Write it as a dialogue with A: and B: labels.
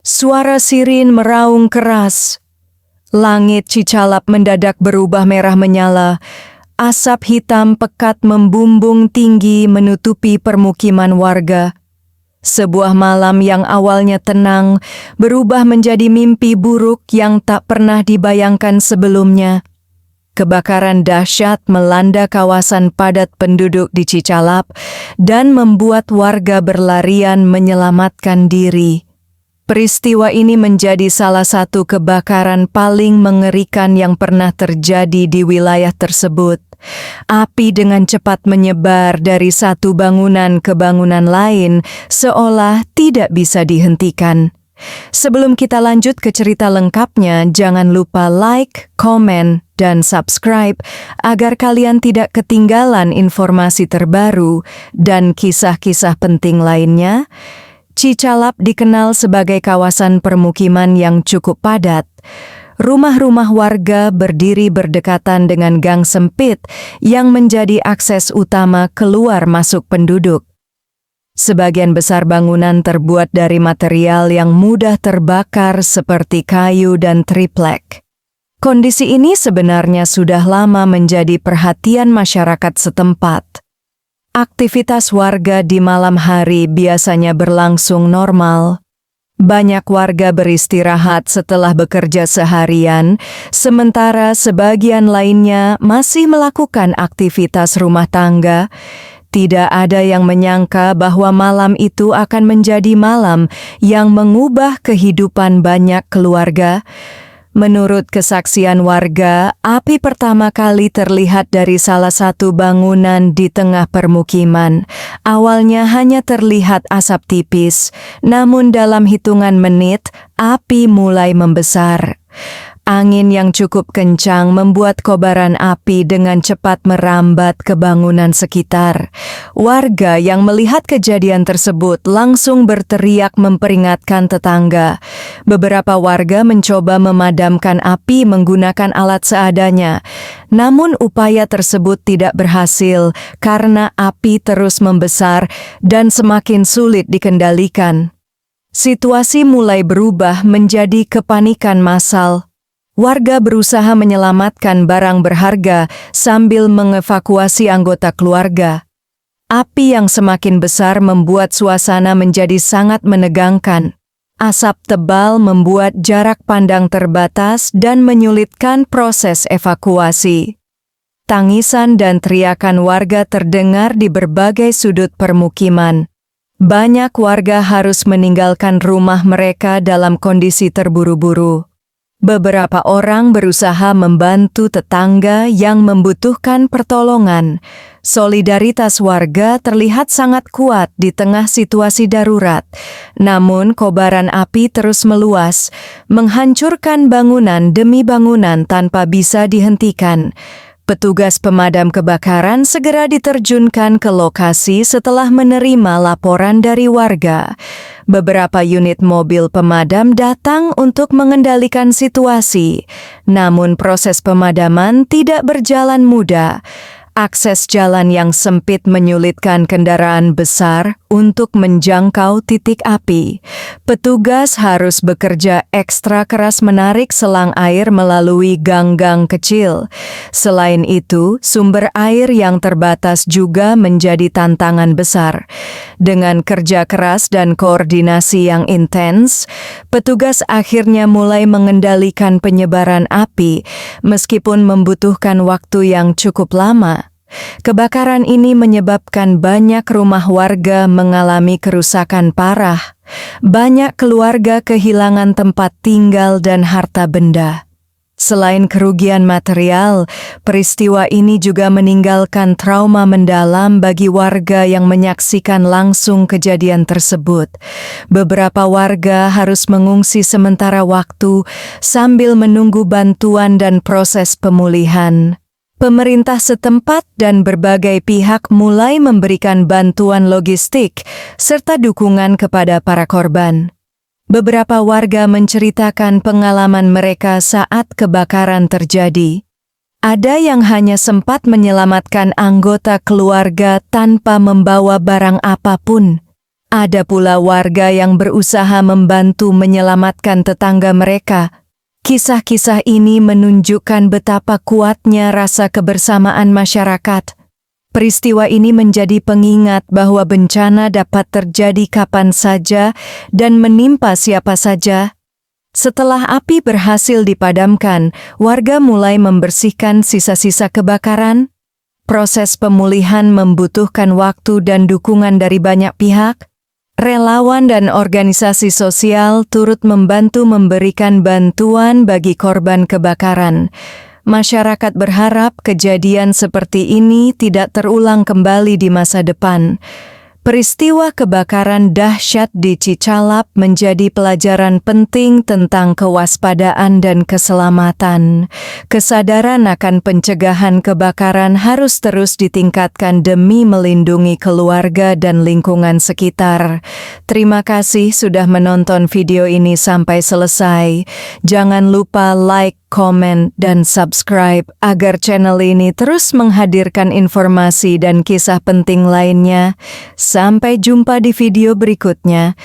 A: Suara sirin meraung keras. Langit Cicalap mendadak berubah merah menyala. Asap hitam pekat membumbung tinggi menutupi permukiman warga. Sebuah malam yang awalnya tenang berubah menjadi mimpi buruk yang tak pernah dibayangkan sebelumnya. Kebakaran dahsyat melanda kawasan padat penduduk di Cicalap dan membuat warga berlarian menyelamatkan diri. Peristiwa ini menjadi salah satu kebakaran paling mengerikan yang pernah terjadi di wilayah tersebut. Api dengan cepat menyebar dari satu bangunan ke bangunan lain, seolah tidak bisa dihentikan. Sebelum kita lanjut ke cerita lengkapnya, jangan lupa like, komen, dan subscribe agar kalian tidak ketinggalan informasi terbaru dan kisah-kisah penting lainnya. Cicalap dikenal sebagai kawasan permukiman yang cukup padat. Rumah-rumah warga berdiri berdekatan dengan gang sempit yang menjadi akses utama keluar masuk penduduk. Sebagian besar bangunan terbuat dari material yang mudah terbakar seperti kayu dan triplek. Kondisi ini sebenarnya sudah lama menjadi perhatian masyarakat setempat. Aktivitas warga di malam hari biasanya berlangsung normal. Banyak warga beristirahat setelah bekerja seharian, sementara sebagian lainnya masih melakukan aktivitas rumah tangga. Tidak ada yang menyangka bahwa malam itu akan menjadi malam yang mengubah kehidupan banyak keluarga. Menurut kesaksian warga, api pertama kali terlihat dari salah satu bangunan di tengah permukiman. Awalnya hanya terlihat asap tipis, namun dalam hitungan menit, api mulai membesar. Angin yang cukup kencang membuat kobaran api dengan cepat merambat ke bangunan sekitar. Warga yang melihat kejadian tersebut langsung berteriak memperingatkan tetangga. Beberapa warga mencoba memadamkan api menggunakan alat seadanya. Namun upaya tersebut tidak berhasil karena api terus membesar dan semakin sulit dikendalikan. Situasi mulai berubah menjadi kepanikan massal. Warga berusaha menyelamatkan barang berharga sambil mengevakuasi anggota keluarga. Api yang semakin besar membuat suasana menjadi sangat menegangkan. Asap tebal membuat jarak pandang terbatas dan menyulitkan proses evakuasi. Tangisan dan teriakan warga terdengar di berbagai sudut permukiman. Banyak warga harus meninggalkan rumah mereka dalam kondisi terburu-buru. Beberapa orang berusaha membantu tetangga yang membutuhkan pertolongan. Solidaritas warga terlihat sangat kuat di tengah situasi darurat. Namun kobaran api terus meluas, menghancurkan bangunan demi bangunan tanpa bisa dihentikan. Petugas pemadam kebakaran segera diterjunkan ke lokasi setelah menerima laporan dari warga. Beberapa unit mobil pemadam datang untuk mengendalikan situasi. Namun proses pemadaman tidak berjalan mudah. Akses jalan yang sempit menyulitkan kendaraan besar untuk menjangkau titik api. Petugas harus bekerja ekstra keras menarik selang air melalui gang-gang kecil. Selain itu, sumber air yang terbatas juga menjadi tantangan besar. Dengan kerja keras dan koordinasi yang intens, petugas akhirnya mulai mengendalikan penyebaran api meskipun membutuhkan waktu yang cukup lama. Kebakaran ini menyebabkan banyak rumah warga mengalami kerusakan parah. Banyak keluarga kehilangan tempat tinggal dan harta benda. Selain kerugian material, peristiwa ini juga meninggalkan trauma mendalam bagi warga yang menyaksikan langsung kejadian tersebut. Beberapa warga harus mengungsi sementara waktu sambil menunggu bantuan dan proses pemulihan. Pemerintah setempat dan berbagai pihak mulai memberikan bantuan logistik serta dukungan kepada para korban. Beberapa warga menceritakan pengalaman mereka saat kebakaran terjadi. Ada yang hanya sempat menyelamatkan anggota keluarga tanpa membawa barang apapun. Ada pula warga yang berusaha membantu menyelamatkan tetangga mereka. Kisah-kisah ini menunjukkan betapa kuatnya rasa kebersamaan masyarakat. Peristiwa ini menjadi pengingat bahwa bencana dapat terjadi kapan saja dan menimpa siapa saja. Setelah api berhasil dipadamkan, warga mulai membersihkan sisa-sisa kebakaran. Proses pemulihan membutuhkan waktu dan dukungan dari banyak pihak. Relawan dan organisasi sosial turut membantu memberikan bantuan bagi korban kebakaran. Masyarakat berharap kejadian seperti ini tidak terulang kembali di masa depan. Peristiwa kebakaran dahsyat di Cicalap menjadi pelajaran penting tentang kewaspadaan dan keselamatan. Kesadaran akan pencegahan kebakaran harus terus ditingkatkan demi melindungi keluarga dan lingkungan sekitar. Terima kasih sudah menonton video ini sampai selesai. Jangan lupa like, komen, dan subscribe agar channel ini terus menghadirkan informasi dan kisah penting lainnya. Sampai jumpa di video berikutnya.